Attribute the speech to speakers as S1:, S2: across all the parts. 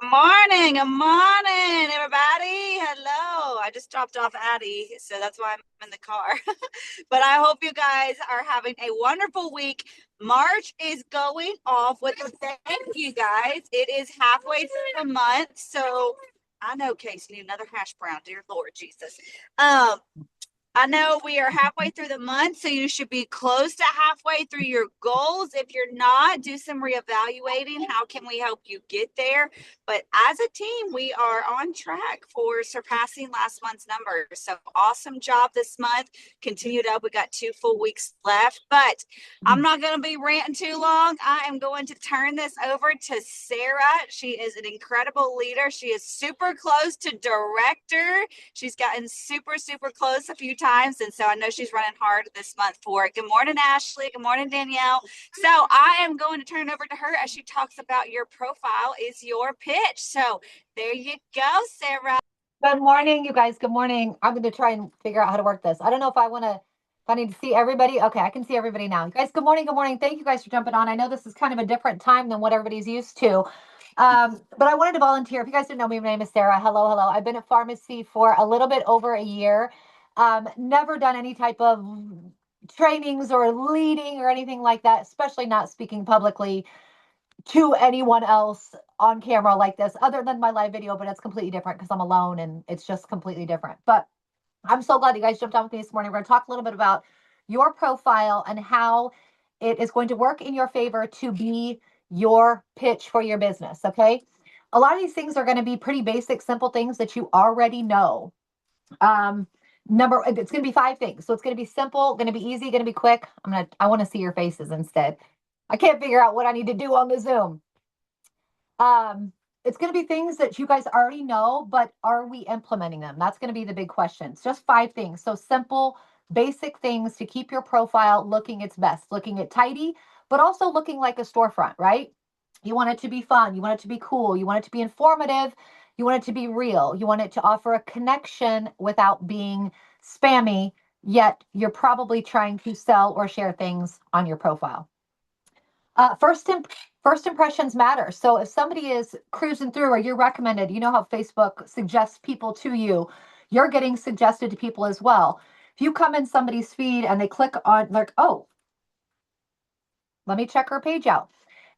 S1: Good morning, everybody. Hello. I just dropped off Addie, so that's why I'm in the car. But I hope you guys are having a wonderful week. March is going off with a thank you guys. It is halfway through the month, so I know, Casey, need another hash brown. Dear Lord Jesus. Um, I know we are halfway through the month, so you should be close to halfway through your goals. If you're not, do some reevaluating. How can we help you get there? But as a team, we are on track for surpassing last month's numbers. So awesome job this month. Continued up. We got 2 full weeks left, but I'm not going to be ranting too long. I am going to turn this over to Sarah. She is an incredible leader. She is super close to director. She's gotten super, super close a few times. And so I know she's running hard this month for it. Good morning, Ashley. Good morning, Danielle. So I am going to turn it over to her as she talks about your profile is your pitch. So there you go, Sarah.
S2: Good morning, you guys. Good morning. I'm going to try and figure out how to work this. I don't know if I need to see everybody. Okay, I can see everybody now. You guys, good morning. Good morning. Thank you guys for jumping on. I know this is kind of a different time than what everybody's used to. But I wanted to volunteer. If you guys didn't know me, my name is Sarah. Hello, hello. I've been at pharmacy for a little bit over a year. Never done any type of trainings or leading or anything like that, especially not speaking publicly to anyone else on camera like this, other than my live video, but it's completely different because I'm alone and it's just completely different. But I'm so glad you guys jumped on with me this morning. We're going to talk a little bit about your profile and how it is going to work in your favor to be your pitch for your business. Okay. A lot of these things are going to be pretty basic, simple things that you already know. It's going to be 5 things. So it's going to be simple, going to be easy, going to be quick. I want to see your faces instead. I can't figure out what I need to do on the Zoom. It's going to be things that you guys already know, but are we implementing them? That's going to be the big question. It's just 5 things. So simple, basic things to keep your profile looking its best, looking it tidy, but also looking like a storefront, right? You want it to be fun. You want it to be cool. You want it to be informative. You want it to be real. You want it to offer a connection without being spammy, yet you're probably trying to sell or share things on your profile. First impressions matter. So if somebody is cruising through or you're recommended, you know how Facebook suggests people to you, you're getting suggested to people as well. If you come in somebody's feed and they click on like, oh, let me check her page out.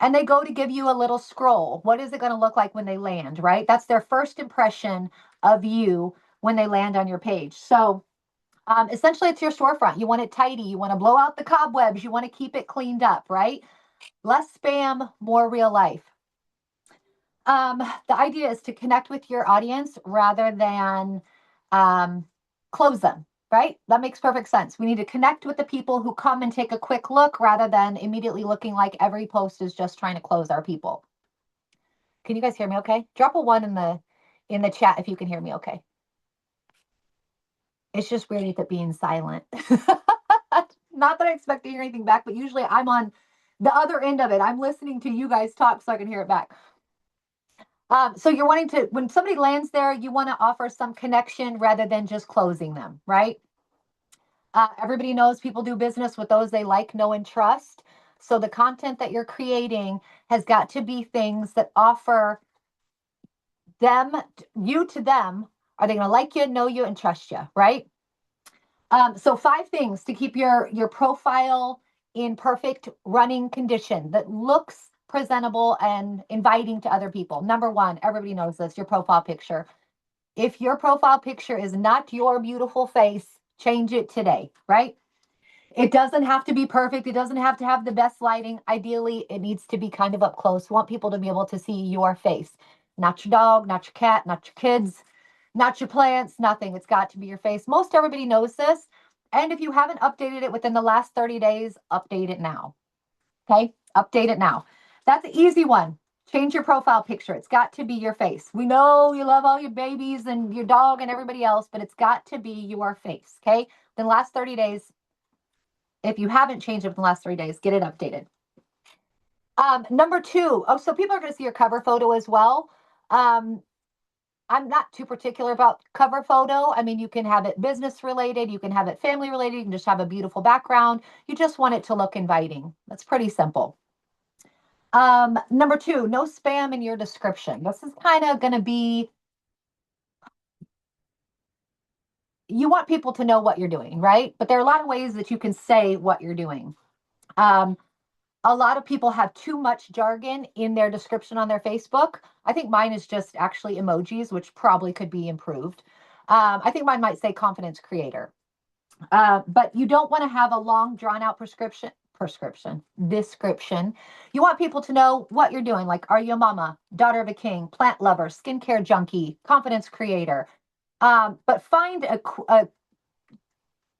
S2: And they go to give you a little scroll. What is it going to look like when they land, right? That's their first impression of you when they land on your page. So essentially it's your storefront. You want it tidy. You want to blow out the cobwebs. You want to keep it cleaned up, right? Less spam, more real life. The idea is to connect with your audience rather than close them, right? That makes perfect sense. We need to connect with the people who come and take a quick look rather than immediately looking like every post is just trying to close our people. Can you guys hear me okay? Drop a 1 in the chat if you can hear me okay. It's just weird with it being silent. Not that I expect to hear anything back, but usually I'm on the other end of it. I'm listening to you guys talk so I can hear it back. So you're wanting to, when somebody lands there, you want to offer some connection rather than just closing them, right? Everybody knows people do business with those they like, know, and trust. So the content that you're creating has got to be things that offer you to them. Are they going to like you, know you, and trust you, right? So 5 things to keep your profile in perfect running condition that looks presentable and inviting to other people. Number 1, everybody knows this, your profile picture. If your profile picture is not your beautiful face, change it today, right? It doesn't have to be perfect. It doesn't have to have the best lighting. Ideally, it needs to be kind of up close. We want people to be able to see your face, not your dog, not your cat, not your kids, not your plants, nothing. It's got to be your face. Most everybody knows this. And if you haven't updated it within the last 30 days, update it now. Okay, update it now. That's an easy one. Change your profile picture. It's got to be your face. We know you love all your babies and your dog and everybody else, but it's got to be your face. Okay, the last 30 days, if you haven't changed it in the last 3 days, get it updated. Number 2, so people are going to see your cover photo as well. I'm not too particular about cover photo. I mean, you can have it business related, you can have it family related, you can just have a beautiful background. You just want it to look inviting. That's pretty simple. Number two, no spam in your description. This is kind of going to be, you want people to know what you're doing, right? But there are a lot of ways that you can say what you're doing. Um, a lot of people have too much jargon in their description on their Facebook. I think mine is just actually emojis, which probably could be improved. I think mine might say confidence creator. But you don't want to have a long drawn out description. You want people to know what you're doing. Like, are you a mama, daughter of a king, plant lover, skincare junkie, confidence creator? But find a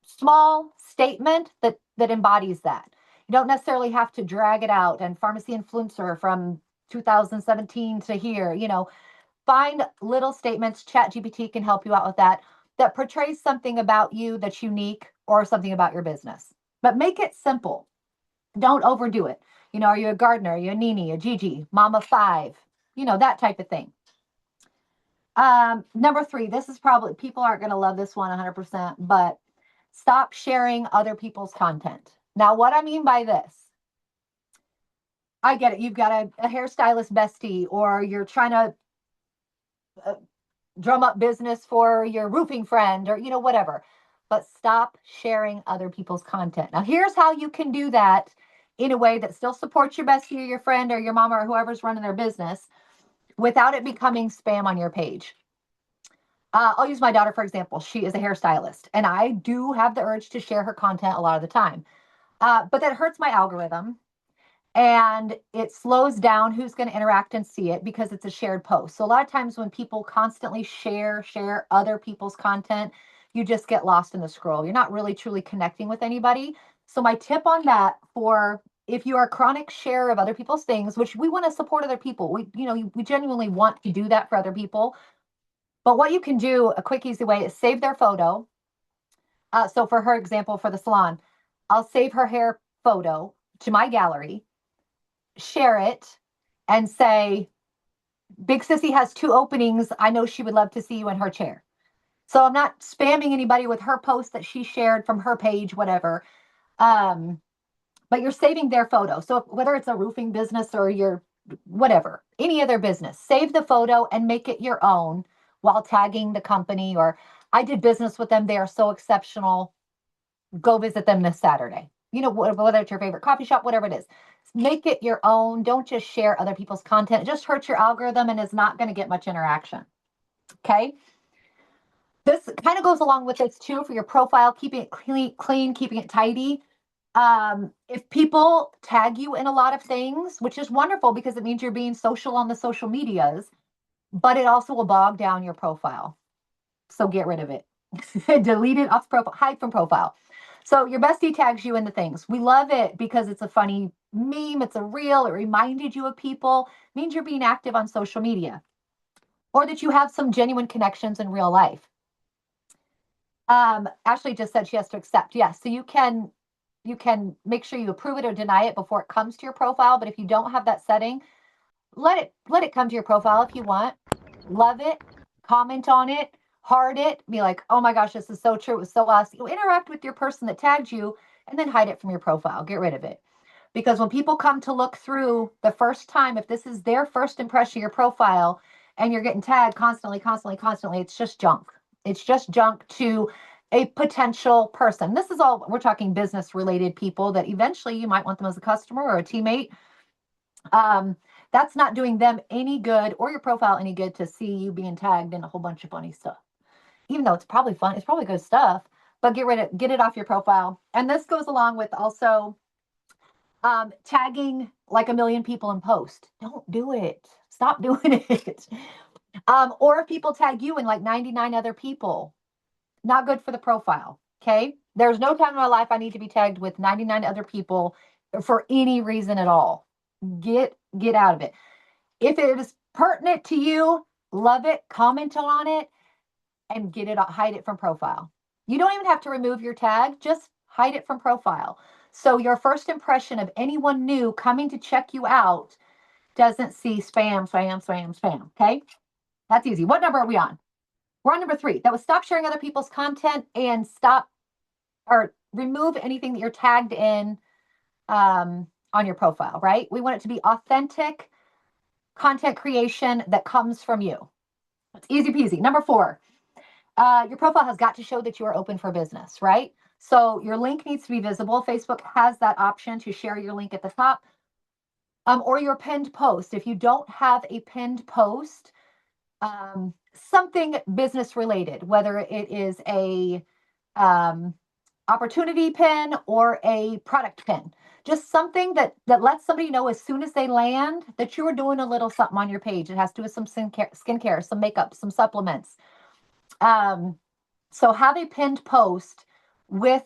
S2: small statement that embodies that. You don't necessarily have to drag it out and pharmacy influencer from 2017 to here, find little statements. ChatGPT can help you out with that portrays something about you that's unique or something about your business. But make it simple. Don't overdo it. Are you a gardener? Are you a Nini, a Gigi, mama five? That type of thing. Number three, this is probably, people aren't going to love this one 100%, but stop sharing other people's content. Now, what I mean by this, I get it. You've got a hairstylist bestie, or you're trying to drum up business for your roofing friend, or, whatever. But stop sharing other people's content. Now, here's how you can do that in a way that still supports your bestie or your friend or your mama or whoever's running their business without it becoming spam on your page. I'll use my daughter, for example. She is a hairstylist, and I do have the urge to share her content a lot of the time. But that hurts my algorithm, and it slows down who's going to interact and see it because it's a shared post. So a lot of times when people constantly share other people's content, you just get lost in the scroll. You're not really truly connecting with anybody. So my tip on that, for if you are a chronic sharer of other people's things, which we want to support other people, we genuinely want to do that for other people. But what you can do, a quick, easy way, is save their photo. So for her example, for the salon, I'll save her hair photo to my gallery, share it, and say, Big Sissy has 2 openings. I know she would love to see you in her chair. So I'm not spamming anybody with her post that she shared from her page, whatever. But you're saving their photo. So whether it's a roofing business or your whatever, any other business, save the photo and make it your own while tagging the company, or I did business with them. They are so exceptional. Go visit them this Saturday. Whether it's your favorite coffee shop, whatever it is, make it your own. Don't just share other people's content. It just hurts your algorithm and is not going to get much interaction. Okay. This kind of goes along with this too for your profile, keeping it clean, keeping it tidy. If people tag you in a lot of things, which is wonderful because it means you're being social on the social medias, but it also will bog down your profile. So get rid of it. Delete it off profile, hide from profile. So your bestie tags you in the things. We love it because it's a funny meme, it's a reel, it reminded you of people, it means you're being active on social media, or that you have some genuine connections in real life. Ashley just said she has to accept. Yes, so you can make sure you approve it or deny it before it comes to your profile. But if you don't have that setting, let it come to your profile if you want. Love it, comment on it, heart it, be like, oh my gosh, this is so true. It was so awesome. You interact with your person that tagged you, and then hide it from your profile. Get rid of it. Because when people come to look through the first time, if this is their first impression of your profile and you're getting tagged constantly, it's just junk. It's just junk to a potential person. This is all, we're talking business related people that eventually you might want them as a customer or a teammate. That's not doing them any good or your profile any good to see you being tagged in a whole bunch of funny stuff. Even though it's probably fun, it's probably good stuff, but get it off your profile. And this goes along with also tagging like a million people in post. Don't do it. Stop doing it. Or if people tag you and like 99 other people, not good for the profile. Okay. There's no time in my life I need to be tagged with 99 other people for any reason at all. Get out of it. If it is pertinent to you, love it, comment on it, and hide it from profile. You don't even have to remove your tag, just hide it from profile. So your first impression of anyone new coming to check you out doesn't see spam. Okay. That's easy. What number are we on? We're on number 3. That was stop sharing other people's content and stop or remove anything that you're tagged in on your profile, right? We want it to be authentic content creation that comes from you. It's easy peasy. Number 4, your profile has got to show that you are open for business, right? So your link needs to be visible. Facebook has that option to share your link at the top, or your pinned post. If you don't have a pinned post, something business related, whether it is a opportunity pin or a product pin, just something that lets somebody know as soon as they land that you are doing a little something on your page. It has to do with some skincare, some makeup, some supplements. So have a pinned post with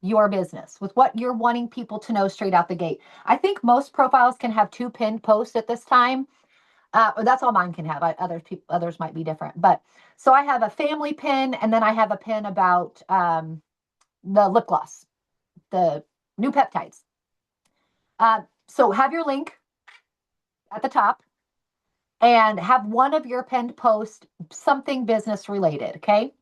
S2: your business, with what you're wanting people to know straight out the gate. I think most profiles can have 2 pinned posts at this time. That's all mine can have. Others might be different. But so I have a family pin, and then I have a pin about the lip gloss, the new peptides. So have your link at the top and have one of your pinned posts something business related. Okay.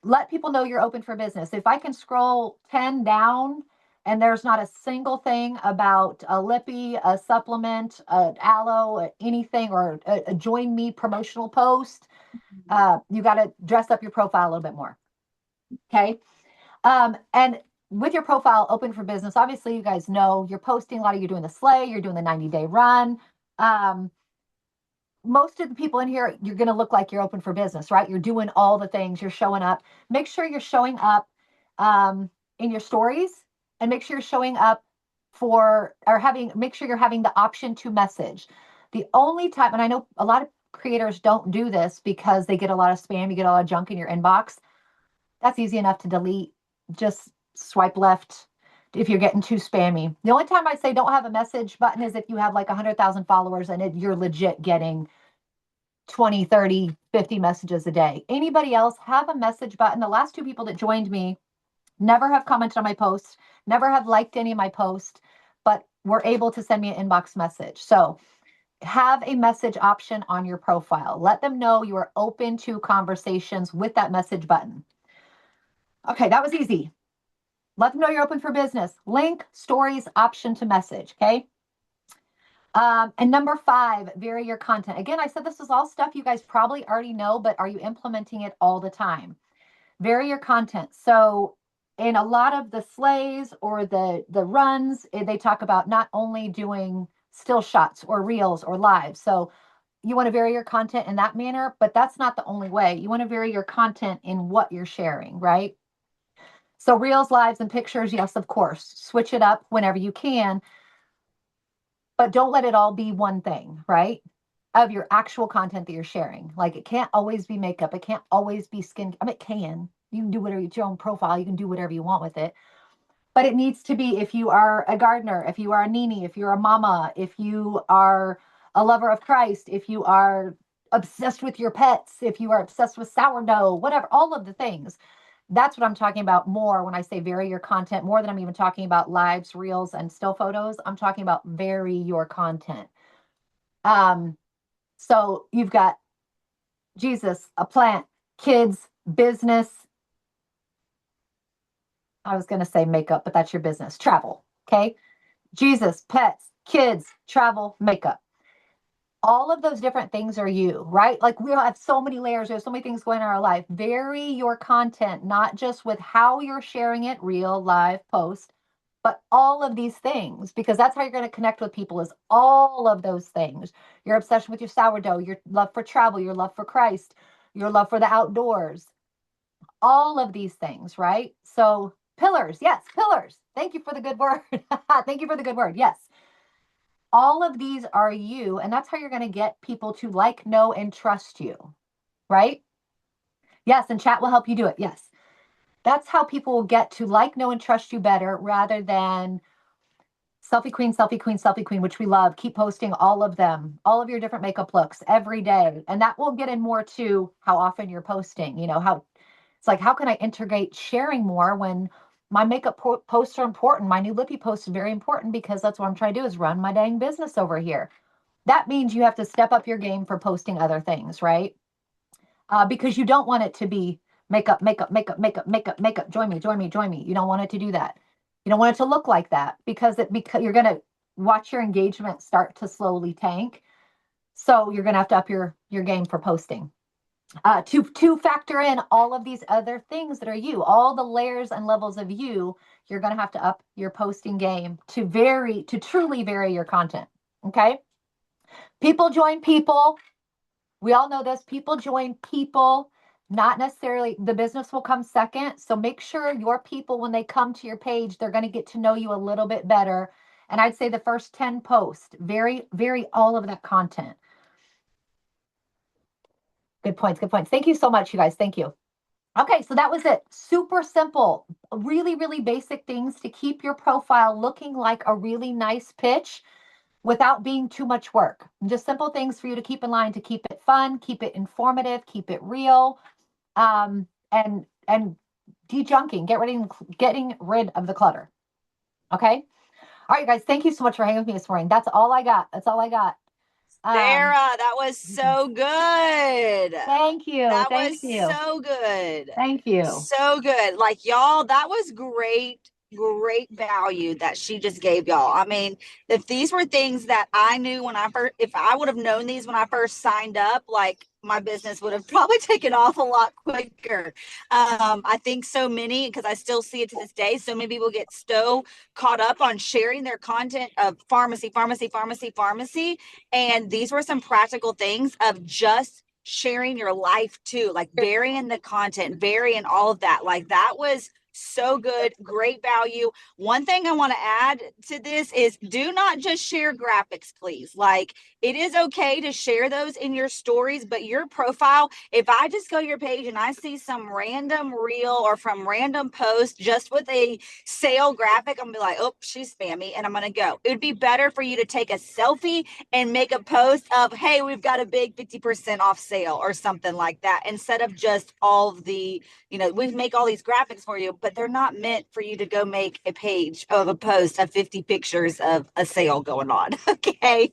S2: Let people know you're open for business. If I can scroll 10 down and there's not a single thing about a lippy, a supplement, an aloe, anything, or a join me promotional post, you got to dress up your profile a little bit more. Okay. And with your profile open for business, obviously you guys know you're posting a lot. You're doing the sleigh, you're doing the 90-day run. Most of the people in here, you're going to look like you're open for business, right? You're doing all the things, you're showing up. Make sure you're showing up in your stories, and make sure you're showing up make sure you're having the option to message. The only time, and I know a lot of creators don't do this because they get a lot of spam, you get a lot of junk in your inbox. That's easy enough to delete. Just swipe left if you're getting too spammy. The only time I say don't have a message button is if you have like 100,000 followers and you're legit getting 20, 30, 50 messages a day. Anybody else have a message button? The last 2 people that joined me never have commented on my posts, never have liked any of my posts, but were able to send me an inbox message. So have a message option on your profile. Let them know you are open to conversations with that message button. Okay, that was easy. Let them know you're open for business. Link, stories, option to message, okay? And number 5, vary your content. Again, I said this is all stuff you guys probably already know, but are you implementing it all the time? Vary your content. So in a lot of the sleighs or the runs, they talk about not only doing still shots or reels or live. So you want to vary your content in that manner, but that's not the only way. You want to vary your content in what you're sharing, right? So reels, lives, and pictures, yes, of course. Switch it up whenever you can, but don't let it all be one thing, right? Of your actual content that you're sharing. Like it can't always be makeup. It can't always be skin. I mean, it can. You can do whatever, it's your own profile. You can do whatever you want with it. But it needs to be, if you are a gardener, if you are a nini, if you're a mama, if you are a lover of Christ, if you are obsessed with your pets, if you are obsessed with sourdough, whatever, all of the things. That's what I'm talking about more when I say vary your content, more than I'm even talking about lives, reels, and still photos. I'm talking about vary your content. So you've got Jesus, a plant, kids, business. I was going to say makeup, but that's your business. Travel. Okay. Jesus, pets, kids, travel, makeup. All of those different things are you, right? Like we have so many layers. There's so many things going on in our life. Vary your content, not just with how you're sharing it, real, live, post, but all of these things, because that's how you're going to connect with people, is all of those things. Your obsession with your sourdough, your love for travel, your love for Christ, your love for the outdoors, all of these things, right? So pillars, yes, pillars. Thank you for the good word. Thank you for the good word. Yes. All of these are you, and that's how you're going to get people to like, know, and trust you, right? Yes, and chat will help you do it. Yes. That's how people will get to like, know, and trust you better, rather than selfie queen, selfie queen, selfie queen, which we love. Keep posting all of them, all of your different makeup looks every day. And that will get in more to how often you're posting, how it's like, how can I integrate sharing more when my makeup posts are important? My new lippy post is very important because that's what I'm trying to do, is run my dang business over here. That means you have to step up your game for posting other things, right? Because you don't want it to be makeup, makeup, makeup, makeup, makeup, makeup. Join me, join me, join me. You don't want it to do that. You don't want it to look like that because you're going to watch your engagement start to slowly tank. So you're going to have to up your game for posting. To factor in all of these other things that are you, all the layers and levels of you, you're going to have to up your posting game to truly vary your content. Okay. People join people. We all know this. People join people, not necessarily the business will come second. So make sure your people, when they come to your page, they're going to get to know you a little bit better. And I'd say the first 10 posts, vary all of that content. Good points. Good points. Thank you so much, you guys. Thank you. Okay, so that was it. Super simple, really, really basic things to keep your profile looking like a really nice pitch without being too much work. Just simple things for you to keep in line to keep it fun, keep it informative, keep it real, and de-junking, getting rid of the clutter. Okay. All right, guys. Thank you so much for hanging with me this morning. That's all I got.
S1: Sarah, that was so good.
S2: Thank you.
S1: That
S2: Thank
S1: was
S2: you.
S1: so good.
S2: Thank you.
S1: So good. Like, y'all, that was great value that she just gave y'all. I mean, if these were things that I knew when if I would have known these when I first signed up, like, my business would have probably taken off a lot quicker. I think so many, because I still see it to this day, so many people get so caught up on sharing their content of pharmacy. And these were some practical things of just sharing your life too, like varying the content, varying all of that. Like, that was so good. Great value. One thing I want to add to this is, do not just share graphics, please. Like, it is okay to share those in your stories, but your profile, if I just go to your page and I see some random reel or from random post just with a sale graphic, I'm gonna be like, oh, she's spammy, and I'm gonna go. It would be better for you to take a selfie and make a post of, hey, we've got a big 50% off sale or something like that, instead of just all of the, we make all these graphics for you, but they're not meant for you to go make a page of a post of 50 pictures of a sale going on. Okay.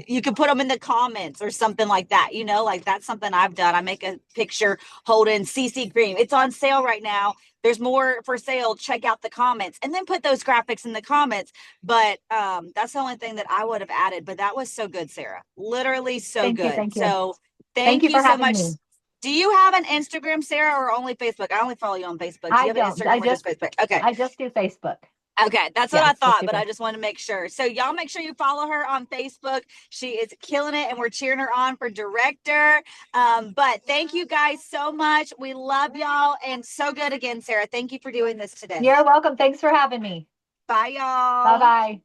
S1: You can put them in the comments or something like that. Like, that's something I've done. I make a picture holding CC cream. It's on sale right now. There's more for sale. Check out the comments, and then put those graphics in the comments. But that's the only thing that I would have added. But that was so good, Sarah. Literally so good.
S2: Thank you.
S1: So thank you
S2: for
S1: so
S2: having
S1: much.
S2: me.
S1: Do you have an Instagram, Sarah, or only Facebook? I only follow you on Facebook. Do you have an Instagram or just Facebook? Okay.
S2: I just do Facebook.
S1: Okay, that's what I thought, but I just want to make sure. So y'all make sure you follow her on Facebook. She is killing it, and we're cheering her on for director. But thank you guys so much. We love y'all, and so good again, Sarah. Thank you for doing this today.
S2: You're welcome. Thanks for having me.
S1: Bye, y'all.
S2: Bye-bye.